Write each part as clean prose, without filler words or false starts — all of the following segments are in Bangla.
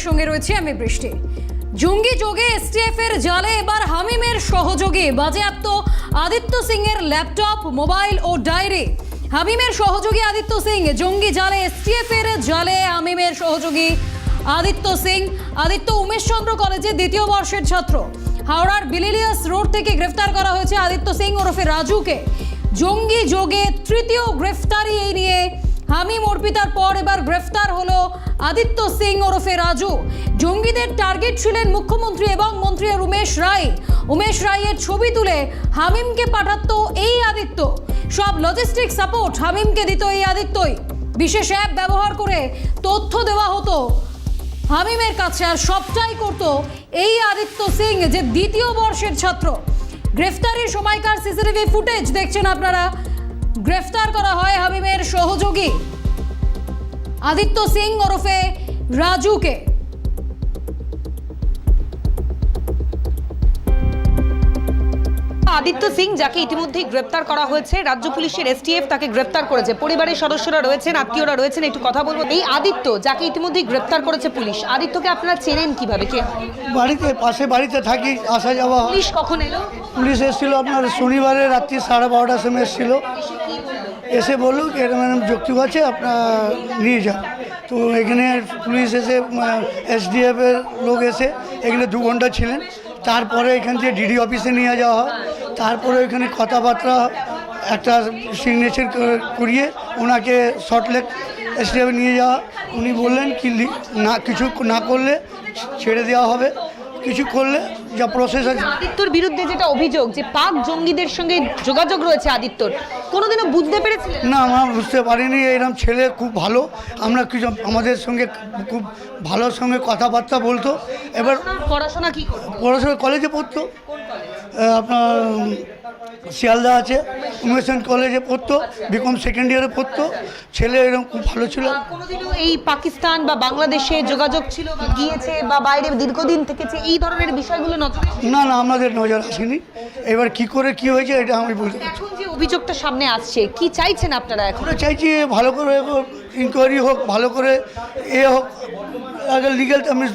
আপনাদের সঙ্গে রয়েছে আমি বৃষ্টি। জঙ্গি যোগে এসটিএফ এর জালে এবার হামিমের সহযোগী বাজেয়াপ্ত আদিত্য সিং এর ল্যাপটপ, মোবাইল ও ডায়েরি। হামিমের সহযোগী আদিত্য সিং জঙ্গি জালে এসটিএফ এর জালে হামিমের সহযোগী আদিত্য সিং। আদিত্য উমেশচন্দ্র কলেজে দ্বিতীয় বর্ষের ছাত্র। হাওড়ার বিলিলিয়াস রোড থেকে গ্রেফতার করা হয়েছে আদিত্য সিং ওরফে রাজুকে। জঙ্গি যোগে তৃতীয় গ্রেফতারি এই নিয়ে হামিম অর্পিতার পর এবার গ্রেফতার হলো আদিত্য সিং ওরফে রাজু। জঙ্গিদের টার্গেট ছিলেন মুখ্যমন্ত্রী এবং মন্ত্রী উমেশ রায়। উমেশ রায়ের ছবি তুলে হামিমকে পাঠাতো এই আদিত্য। সব লজিস্টিক সাপোর্ট হামিমকে দিত এই আদিত্যই। বিশেষ অ্যাপ ব্যবহার করে তথ্য দেওয়া হতো হামিমের কাছে, আর সবটাই করত এই আদিত্য সিং যে দ্বিতীয় বর্ষের ছাত্র। গ্রেফতারির সময়কার সিসিটিভি ফুটেজ দেখছেন আপনারা। গ্রেফতার করা হয় হামিমের সহযোগী আদিত্য সিং ওরফে রাজুকে। আদিত্য সিং যাকে ইতিমধ্যেই গ্রেপ্তার করা হয়েছে, রাজ্য পুলিশের এসটিএফ তাকে গ্রেপ্তার করেছে। পরিবারের সদস্যরা রয়েছেন, আত্মীয়রা রয়েছেন, একটু কথা বলবো। এই আদিত্য যাকে ইতিমধ্যেই গ্রেপ্তার করেছে পুলিশ, আদিত্যকে আপনারা চেনেন কিভাবে? কে? বাড়িতে পাশে বাড়িতে থাকি, আসা যাওয়া হয়। পুলিশ কখন এলো? পুলিশ এসেছিল আপনার শনিবারে রাত্রি 12:30টার সময় এসেছিল। এসে বললো কি এরকম এরকম যুক্তি আছে, আপনার নিয়ে যান। তো এখানে পুলিশ এসে এসডিএফের লোক এসে এখানে 2 ঘন্টা ছিলেন। তারপরে এখান থেকে ডিডি অফিসে নিয়ে যাওয়া হয়। তারপরে ওইখানে কথাবার্তা একটা সিগনেচার করিয়ে ওনাকে সল্টলেক এসডিএফে নিয়ে যাওয়া। উনি বললেন কি না, কিছু না করলে ছেড়ে দেওয়া হবে, কিছু করলে যা প্রসেস আছে। আদিত্যর বিরুদ্ধে যেটা অভিযোগ যে পাক জঙ্গিদের সঙ্গে যোগাযোগ রয়েছে আদিত্যর, কোনোদিনও বুঝতে পেরেছিলেন? না, আমরা বুঝতে পারিনি। এরকম ছেলে খুব ভালো, আমরা কিছু আমাদের সঙ্গে খুব ভালো সঙ্গে কথাবার্তা বলতো। এবার পড়াশোনা কি করতো? পড়াশোনা কলেজে পড়তো, আপনার শিয়ালদা আছে উমেশচন্দ্র কলেজে পড়তো, বিকম সেকেন্ড ইয়ারে পড়তো। ছেলে এরকম খুব ভালো ছিল। কোনোদিনও এই পাকিস্তান বা বাংলাদেশে যোগাযোগ ছিল বা গিয়েছে বা বাইরে দীর্ঘদিন থেকেছে, এই ধরনের বিষয়গুলো নজরে? না না, আমাদের নজর আসেনি। এবার কি করে কি হয়েছে এটা আমি বলতে পারছি। এখন যে অভিযোগটা সামনে আসছে, কি চাইছেন আপনারা এখন? আমরা চাইছি ভালো করে ইনকোয়ারি হোক, ভালো করে হোক, আগে লিগ্যাল আমি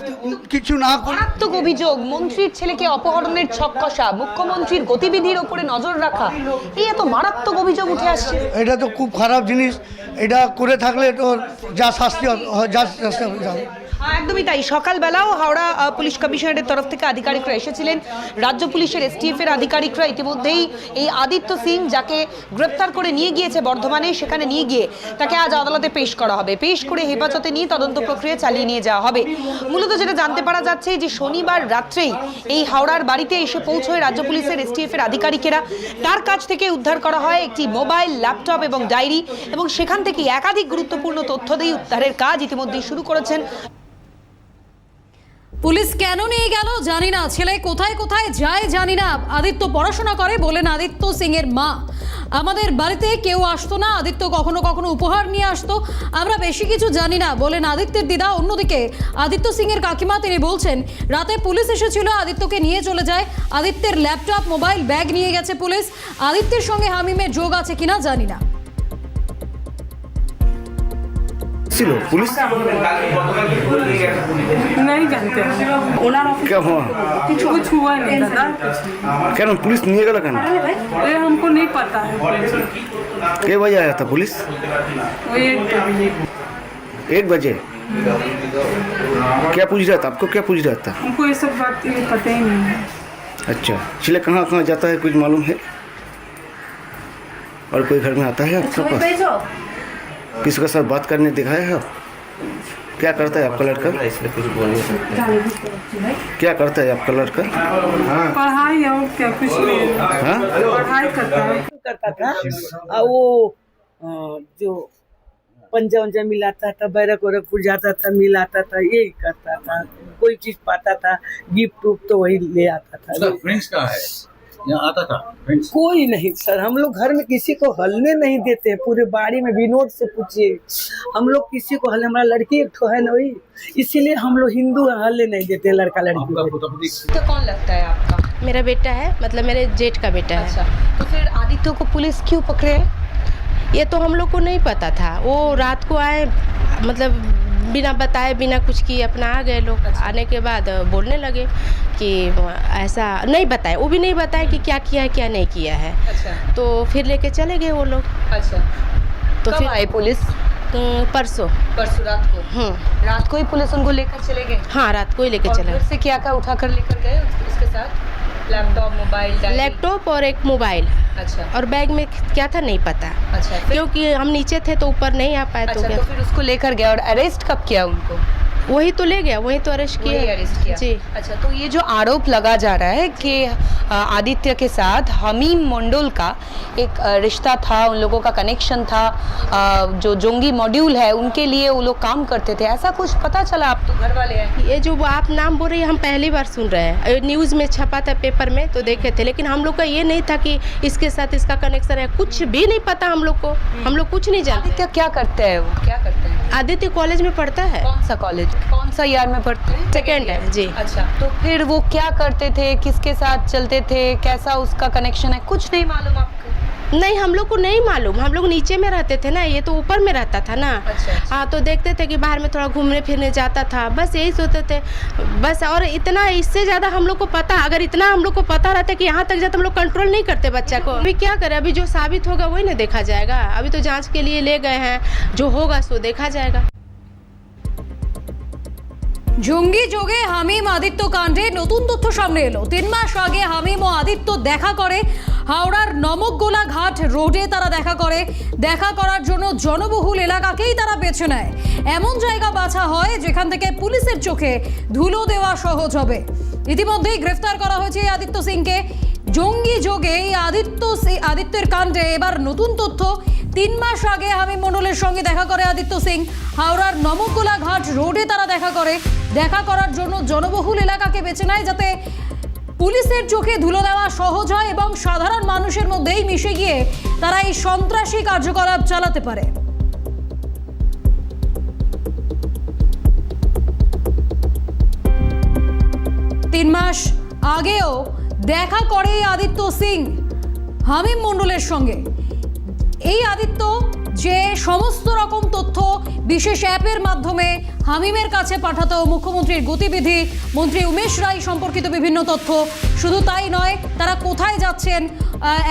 কিছু না করি। মারাত্মক অভিযোগ, মন্ত্রীর ছেলেকে অপহরণের ছক কষা, মুখ্যমন্ত্রীর গতিবিধির ওপরে নজর রাখা, এই এত মারাত্মক অভিযোগ উঠে আসছে। এটা তো খুব খারাপ জিনিস। এটা করে থাকলে তো যা শাস্তি যা শাস্তি হবে। একদমই তাই। সকালবেলাও হাওড়া পুলিশ কমিশনারের তরফ থেকে আধিকারিকরা এসেছিলেন, রাজ্য পুলিশের এসটিএফ এর আধিকারিকরা ইতিমধ্যেই এই আদিত্য সিং যাকে গ্রেপ্তার করে নিয়ে গিয়েছে বর্ধমানে, সেখানে নিয়ে গিয়ে তাকে আজ আদালতে পেশ করা হবে। পেশ করে হেফাজতে নিয়ে তদন্ত প্রক্রিয়া চালিয়ে নিয়ে যাওয়া হবে। মূলত যেটা জানতে পারা যাচ্ছে যে শনিবার রাত্রেই এই হাওড়ার বাড়িতে এসে পৌঁছয় রাজ্য পুলিশের এসটিএফ এর আধিকারিকেরা। তার কাছ থেকে উদ্ধার করা হয় একটি মোবাইল, ল্যাপটপ এবং ডায়েরি, এবং সেখান থেকে একাধিক গুরুত্বপূর্ণ তথ্য দিয়ে উদ্ধারের কাজ ইতিমধ্যেই শুরু করেছেন। পুলিশ কেন নিয়ে গেল জানি না, ছেলে কোথায় কোথায় যায় জানি না। আদিত্য পড়াশোনা করে বলেন আদিত্য সিং এর মা। আমাদের বাড়িতে কেউ আসতো না, আদিত্য কখনো কখনো উপহার নিয়ে আসতো, আমরা বেশি কিছু জানি না বলেন আদিত্যের দিদা। অন্যদিকে আদিত্য সিং এর কাকিমা তিনি বলছেন রাতে পুলিশ এসেছিল, আদিত্যকে নিয়ে চলে যায়। আদিত্যের ল্যাপটপ, মোবাইল, ব্যাগ নিয়ে গেছে পুলিশ। আদিত্যের সঙ্গে হামিমের যোগ আছে কিনা জানি না। ছিল পুলিশ नहीं जानते क्या हुआ? कुछ हुआ नहीं दादा। क्या पुलिस नहीं गया कहना? ये हमको नहीं पता है। के बजे आया था पुलिस? वो 1 बजे। क्या पूछ रहा था आपको? क्या पूछ रहा था? हमको ये सब बात पता ही नहीं है। अच्छा, चले कहाँ कहाँ जाता है कुछ मालूम है? और कोई घर में आता है आपके पास? किसका साथ बात करने दिखाया है? क्या करता है आपका लड़का? क्या करता है आपका लड़का? पढ़ाई और क्या, कुछ नहीं। हाँ? पढ़ाई करता था। वो जो पंजा उंजा मिलाता था, बैरक वैरक जाता था, मिलाता था, यही करता था। कोई चीज पाता था, गिफ्ट उफ्ट तो वही ले आता था। फ्रेंड्स कहाँ है? यहाँ आता था फ्रेंड्स? कोई नहीं सर, हम लोग घर में किसी को हलने नहीं देते। पूरे बाड़ी में विनोद से पूछिए, हम लोग किसी को हल, हमारा लड़की एक ठो है ना वही, इसीलिए हम लोग हिंदू हलने नहीं देते लड़का लड़की को। तो कौन लगता है आपका? मेरा बेटा है, मतलब मेरे जेठ का बेटा है। अच्छा, तो फिर आदित्य को पुलिस क्यों पकड़े? ये तो हम लोग को नहीं पता था। वो रात को आए, मतलब बिना बताए बिना कुछ किए अपना आ गए लोग। आने के बाद बोलने लगे कि ऐसा नहीं बताए, वो भी नहीं बताए कि क्या किया है क्या नहीं किया है। अच्छा तो फिर लेके चले गए वो लोग। अच्छा, तो कब फिर आए पुलिस? परसों। परसों रात को? रात को ही पुलिस उनको लेकर चले गए? हाँ, रात को ही लेके और चले घर से क्या क्या उठा कर लेकर गए उसके साथ? Laptop, mobile, diary? लैपटॉप और एक मोबाइल। अच्छा, और बैग में क्या था नहीं पता, अच्छा फिर? क्योंकि हम नीचे थे तो ऊपर नहीं आ पाए। अच्छा, तो तो फिर उसको लेकर गया और अरेस्ट कब किया उनको? वही तो ले गया, वही तो अरेस्ट वही किया। अरेस्ट किया। जी। अच्छा, तो ये जो आरोप लगा जा रहा है कि आदित्य के साथ हमीम मंडल का एक रिश्ता था, उन लोगों का कनेक्शन था, जो जोंगी मॉड्यूल है उनके लिए वो लोग काम करते थे, ऐसा कुछ पता चला? आप तो घर वाले हैं। ये जो आप नाम बोल रही है हम पहली बार सुन रहे हैं। न्यूज़ में छपा था, पेपर में तो देखे थे, लेकिन हम लोग का ये नहीं था कि इसके साथ इसका कनेक्शन है, कुछ भी नहीं पता हम लोग को। हम लोग कुछ नहीं जानते। आदित्य क्या करते हैं? वो क्या करते हैं? आदित्य कॉलेज में पढ़ता है। कौन सा कॉलेज, कौन सा ईयर में पढ़ते हैं? सेकेंड है जी। अच्छा, तो फिर वो क्या करते थे, किसके साथ चलते थे, कैसा उसका कनेक्शन है, कुछ नहीं मालूम आपको? नहीं, हम लोग को नहीं मालूम, हम लोग नीचे में रहते थे ना, ये तो ऊपर में रहता था ना। अच्छा। हाँ, तो देखते थे कि बाहर में थोड़ा घूमने फिरने जाता था, बस यही सोचते थे बस। और इतना, इससे ज़्यादा हम लोग को पता, अगर इतना हम लोग को पता रहता कि यहाँ तक जाते हम लोग कंट्रोल नहीं करते बच्चा को। अभी क्या करें, अभी जो साबित होगा वही ना देखा जाएगा। अभी तो जाँच के लिए ले गए हैं, जो होगा सो देखा जाएगा। জঙ্গি যোগে হামিম আদিত্য কাণ্ডে নতুন তথ্য সামনে এলো। 3 মাস আগে হামিম ও আদিত্য দেখা করে হাওড়ার নমকগোলা ঘাট রোডে। তারা দেখা করার জন্য জনবহুল এলাকাকেই তারা বেছে নেয়। এমন জায়গা বাছা হয় যেখান থেকে পুলিশের চোখে ধুলো দেওয়া সহজ হবে। ইতিমধ্যেই গ্রেফতার করা হয়েছে এই আদিত্য সিংকে। জঙ্গি যোগে এই আদিত্যের কাণ্ডে এবার নতুন তথ্য। 3 মাস আগে হামিম মণ্ডলের সঙ্গে দেখা করে আদিত্য সিং। হাওড়ার নমকগোলা ঘাট রোডে তারা দেখা করার জন্য জনবহুল এলাকাকে বেছে নেয় যাতে পুলিশের চোখে ধুলো দেওয়া সহজ হয় এবং সাধারণ মানুষের মধ্যেই মিশে গিয়ে তারা এই সন্ত্রাসী কার্যকলাপ চালাতে পারে। তিন মাস আগেও দেখা করে আদিত্য সিং হামিম মণ্ডলের সঙ্গে। এই আদিত্য যে সমস্ত রকম তথ্য বিশেষ অ্যাপের মাধ্যমে হামিমের কাছে পাঠাতো, মুখ্যমন্ত্রীর গতিবিধি, মন্ত্রী উমেশ রায় সম্পর্কিত বিভিন্ন তথ্য, শুধু তাই নয় তারা কোথায় যাচ্ছেন,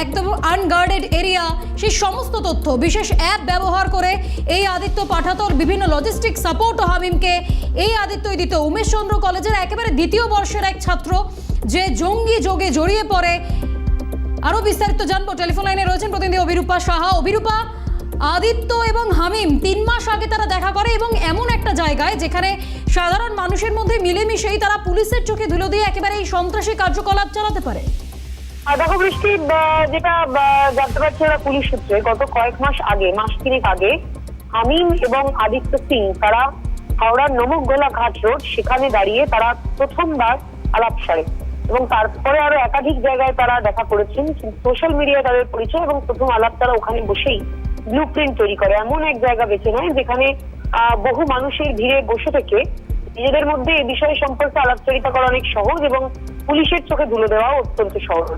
একদম আনগার্ডেড এরিয়া, সেই সমস্ত তথ্য বিশেষ অ্যাপ ব্যবহার করে এই আদিত্য পাঠাতো। বিভিন্ন লজিস্টিক সাপোর্টও হামিমকে এই আদিত্যই দিত। উমেশচন্দ্র কলেজের একেবারে দ্বিতীয় বর্ষের এক ছাত্র যে জঙ্গি যোগে জড়িয়ে পড়ে। আরও বিস্তারিত জানবো, টেলিফোন লাইনে রয়েছেন প্রতিনিধি অভিরূপা সাহা। অভিরূপা, আদিত্য এবং হামিম 3 মাস আগে তারা দেখা করে এবং এমন একটা জায়গায় যেখানে সাধারণ মানুষের মধ্যে মিলেমিশেই তারা পুলিশের চোখে ধুলো দিয়ে একেবারে এই সন্ত্রাসী কার্যকলাপ চালাতে পারে। দেখো বৃষ্টি, যেটা জানতে পারছি ওরা পুলিশ সূত্রে, গত কয়েক মাস আগে, মাস 3 আগে হামিম এবং আদিত্য সিং তারা হাওড়ার নমকগোলা ঘাট রোড সেখানে দাঁড়িয়ে তারা প্রথমবার আলাপ সারে এবং তারপরে আরো একাধিক জায়গায় তারা দেখা করেছেন। সোশ্যাল মিডিয়ায় তাদের পরিচয় এবং প্রথম আলাপ তারা ওখানে বসেই ব্লুপ্রিন্ট তৈরি করে। এমন এক জায়গা বেছে নেয় যেখানে বহু মানুষের ভিড়ে বসে থেকে নিজেদের মধ্যে এই বিষয় সম্পর্কে আলাপচারিতা করা অনেক সহজ এবং পুলিশের চোখে ধুলো দেওয়া অত্যন্ত সহজ।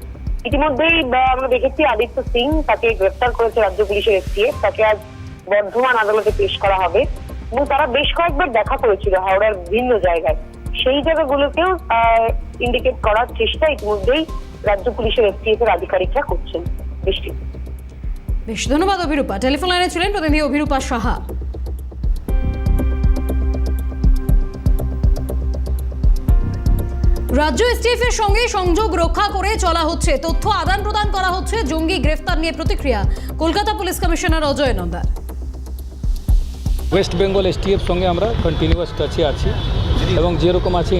ইতিমধ্যেই আমরা দেখেছি আদিত্য সিং, তাকে গ্রেফতার করেছে রাজ্য পুলিশের এসটিএফ। তাকে আজ বর্ধমান আদালতে পেশ করা হবে এবং তারা বেশ কয়েকবার দেখা করেছিল হাওড়ার বিভিন্ন জায়গায়। সেই জায়গাগুলোকেও ইন্ডিকেট করার চেষ্টা ইতিমধ্যেই রাজ্য পুলিশের এসটিএফ এর আধিকারিকরা করছেন। বৃষ্টি, বেশ ধন্যবাদ অভিরূপা। টেলিফোন লাইনে ছিলেন প্রতিনিধি অভিরূপা সাহা। রাজ্য এসটিএফ এর সঙ্গে সংযোগ রক্ষা করে চলা হচ্ছে, তথ্য আদান প্রদান করা হচ্ছে। জঙ্গি গ্রেফতার নিয়ে প্রতিক্রিয়া কলকাতা পুলিশ কমিশনার অজয় নন্দার। ওয়েস্ট বেঙ্গল এসটিএফ সঙ্গে আমরা কন্টিনিউয়াস টাচে আছি এবং যেরকম আছে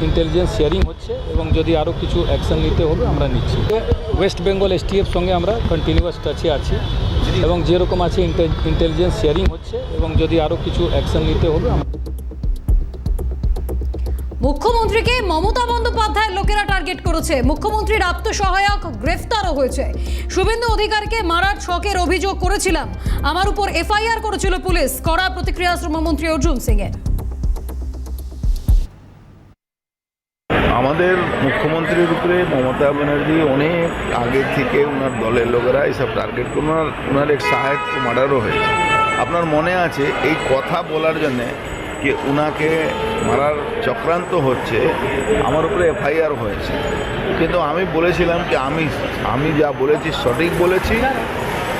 ইন্টেলিজেন্স শেয়ারিং হচ্ছে এবং যদি আরও কিছু অ্যাকশন নিতে হবে আমরা নিচ্ছি। ওয়েস্ট বেঙ্গল এসটিএফ সঙ্গে আমরা কন্টিনিউয়াস টাচে আছি এবং যেরকম আছে ইন্টেলিজেন্স শেয়ারিং হচ্ছে এবং যদি আরও কিছু অ্যাকশন নিতে হবে আমরা। মুখ্যমন্ত্রীকে মমতা বন্দ্যোপাধ্যায়ের লোকেরা টার্গেট করেছে। মুখ্যমন্ত্রীর আত্মসহায়ক গ্রেফতারও হয়েছে। শুভেন্দু অধিকারীকে মারার ছকের অভিযোগ করেছিলাম, আমার উপর এফআইআর করেছিল পুলিশ। কড়া প্রতিক্রিয়া শ্রমমন্ত্রী অর্জুন সিং এর। আমাদের মুখ্যমন্ত্রীর উপরে মমতা ব্যানার্জি অনেক আগে থেকে ওনার দলের লোকেরা এইসব টার্গেট করে ওনার এক সহায়ক মার্ডারও হয়েছে। আপনার মনে আছে এই কথা বলার জন্যে যে উনাকে মারার চক্রান্ত হচ্ছে, আমার উপরে এফআইআর হয়েছে। কিন্তু আমি বলেছিলাম কি আমি যা বলেছি সঠিক বলেছি,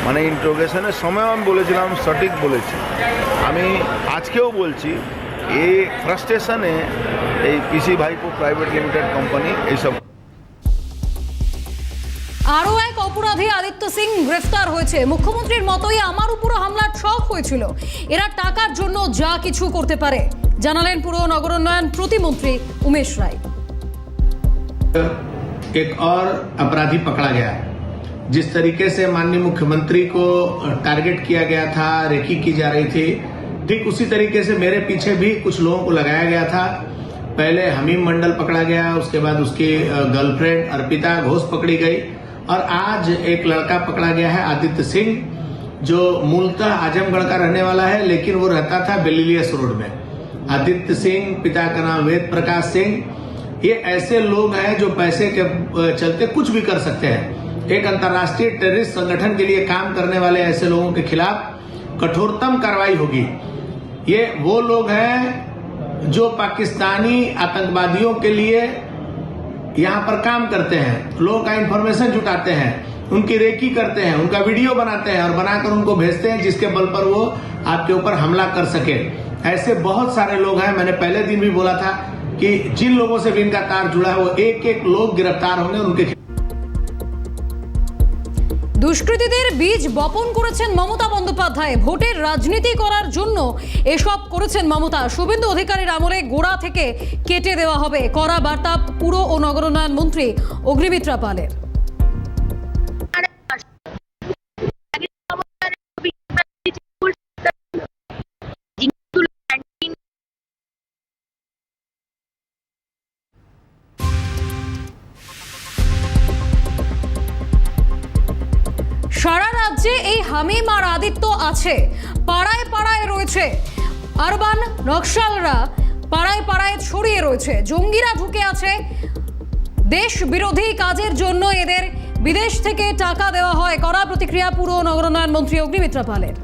মানে ইন্ট্রোগেশনের সময় আমি বলেছিলাম সঠিক বলেছি। আমি আজকেও বলছি এই ফ্রাস্ট্রেশনে এই পিসি ভাইপো প্রাইভেট লিমিটেড কোম্পানি এইসব। আরও এক অপরাধী আদিত্য সিং গ্রেফতার হয়েছে। মুখ্যমন্ত্রীর মতোই আমার উপরও হামলার ছক হয়েছিল। এরা টাকার জন্য যা কিছু করতে পারে, জানালেন পুর নগরোন্নয়ন প্রতিমন্ত্রী উমেশ রায়। एक और अपराधी पकड़ा गया। जिस तरीके से माननीय मुख्यमंत्री को टारगेट किया गया था, रेकी की जा रही थी, ठीक उसी तरीके से मेरे पीछे भी कुछ लोगों को लगाया गया था। पहले हमीम मंडल पकड़ा गया, उसके बाद उसकी गर्लफ्रेंड अर्पिता घोष पकड़ी गई और आज एक लड़का पकड़ा गया है आदित्य सिंह, जो मूलतः आजमगढ़ का रहने वाला है, लेकिन वो रहता था बेलिलियस रोड में। आदित्य सिंह, पिता का नाम वेद प्रकाश सिंह, ये ऐसे लोग हैं जो पैसे के चलते कुछ भी कर सकते हैं। एक अंतर्राष्ट्रीय टेररिस्ट संगठन के लिए काम करने वाले ऐसे लोगों के खिलाफ कठोरतम कार्रवाई होगी। ये वो लोग हैं जो पाकिस्तानी आतंकवादियों के लिए यहाँ पर काम करते हैं, लोगों का इंफॉर्मेशन जुटाते हैं, उनकी रेकी करते हैं, उनका वीडियो बनाते हैं और बनाकर उनको भेजते हैं, जिसके बल पर वो आपके ऊपर हमला कर सके। ऐसे बहुत सारे लोग हैं। मैंने पहले दिन भी बोला था कि जिन लोगों से भी इनका तार जुड़ा है वो एक एक लोग गिरफ्तार होंगे। उनके দুষ্কৃতীদের বীজ বপন করেছেন মমতা বন্দ্যোপাধ্যায়। ভোটের রাজনীতি করার জন্য এসব করেছেন মমতা। শুভেন্দু অধিকারীর আমলে গোড়া থেকে কেটে দেওয়া হবে, কড়া বার্তা পুর ও নগরোন্নয়ন মন্ত্রী অগ্নিমিত্রা পালের। সারা রাজ্যে এই হামিম আর আদিত্য আছে, পাড়ায় পাড়ায় রয়েছে। আরবান নকশালরা পাড়ায় পাড়ায় ছড়িয়ে রয়েছে। জঙ্গিরা ঢুকে আছে। দেশ বিরোধী কাজের জন্য এদের বিদেশ থেকে টাকা দেওয়া হয়। কড়া প্রতিক্রিয়া পুর নগরোন্নয়ন মন্ত্রী অগ্নিমিত্রা পালের।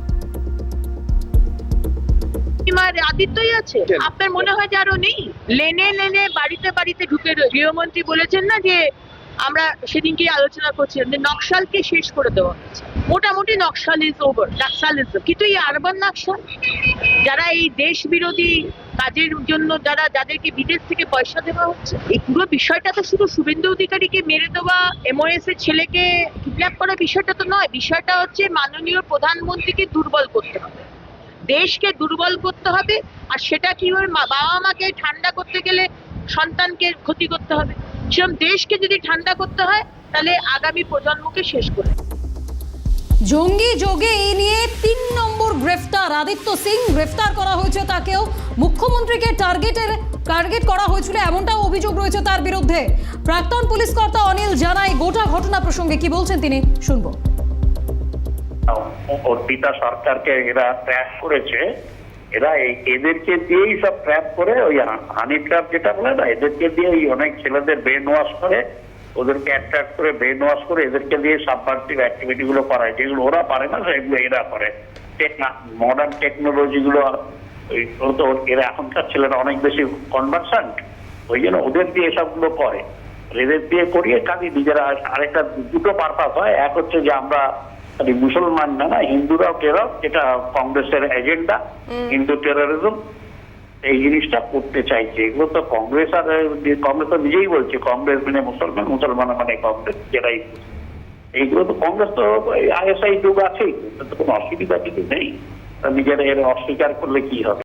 আদিত্যই আছে, আপনার মনে হয় যে আরো নেই? লেনে লেনে বাড়িতে বাড়িতে ঢুকে রয়েছে। গৃহমন্ত্রী বলেছেন না যে আমরা সেদিনকে আলোচনা করছিলাম যে নকশালকে শেষ করে দেওয়া হচ্ছে। মোটামুটি নকশাল ইজ ওভার, নাক্সালিজম। কিন্তু এই আরবান নকশাল, যারা এই দেশ বিরোধী কাজের জন্য যাদেরকে বিদেশ থেকে পয়সা দেওয়া হচ্ছে, এই পুরো বিষয়টা তো শুধু শুভেন্দু অধিকারীকে মেরে দেওয়া, এমওএস এর ছেলেকে কিডন্যাপ করা বিষয়টা তো নয়। বিষয়টা হচ্ছে মাননীয় প্রধানমন্ত্রীকে দুর্বল করতে হবে, দেশকে দুর্বল করতে হবে। আর সেটা কি ওর বাবা মাকে ঠান্ডা করতে গেলে সন্তানকে ক্ষতি করতে হবে। সেরকম দেশকে যদি ঠান্ডা করতে হয় তাহলে আগামী প্রজন্মকে শেষ করে। জঙ্গি যোগে এই নিয়ে ৩ নম্বর গ্রেফতার আদিত্য সিং। গ্রেফতার করা হয়েছে তাকেও। মুখ্যমন্ত্রীকে টার্গেট করা হয়েছিল এমনটাও অভিযোগ রয়েছে তার বিরুদ্ধে। প্রাক্তন পুলিশ কর্তা অনিল জানাই গোটা ঘটনা প্রসঙ্গে কি বলছেন তিনি, শুনবো। অর্পিতা সরকারকে এরা ট্র্যাপ করেছে। এরা এদেরকে দিয়েই সব ট্র্যাপ করে, ওই হানি ট্র্যাপ যেটা বলে না, এদেরকে দিয়ে অনেক ছেলেদের ব্রেন ওয়াশ করে, ওদেরকে অ্যাট্রাক্ট করে ব্রেন ওয়াশ করে এদেরকে দিয়ে সাবভার্সিভ অ্যাক্টিভিটি গুলো করায়, যেগুলো ওরা পারে না সেগুলো এরা করে। মডার্ন টেকনোলজি গুলো এরা এখনকার ছেলেরা অনেক বেশি কনভার্সেন্ট, ওই জন্য ওদের দিয়ে এসবগুলো করে। এদের দিয়ে করিয়ে কাজে নিজেরা আরেকটা দুটো পারপাস হয়। এক হচ্ছে যে আমরা মুসলমান না, হিন্দুরাও টেরর, যেটা কংগ্রেসের এজেন্ডা, হিন্দু টেরোরিজম, এই জিনিসটা করতে চাইছে। এগুলো তো কংগ্রেস তো নিজেই বলছে কংগ্রেস মানে মুসলমান, মুসলমান মানে কংগ্রেস, যেটাই এইগুলো তো কংগ্রেস তো আইএসআই যুগ আছেই, কোনো অসুবিধা কিছু নেই। নিজেরা এর অস্বীকার করলে কি হবে?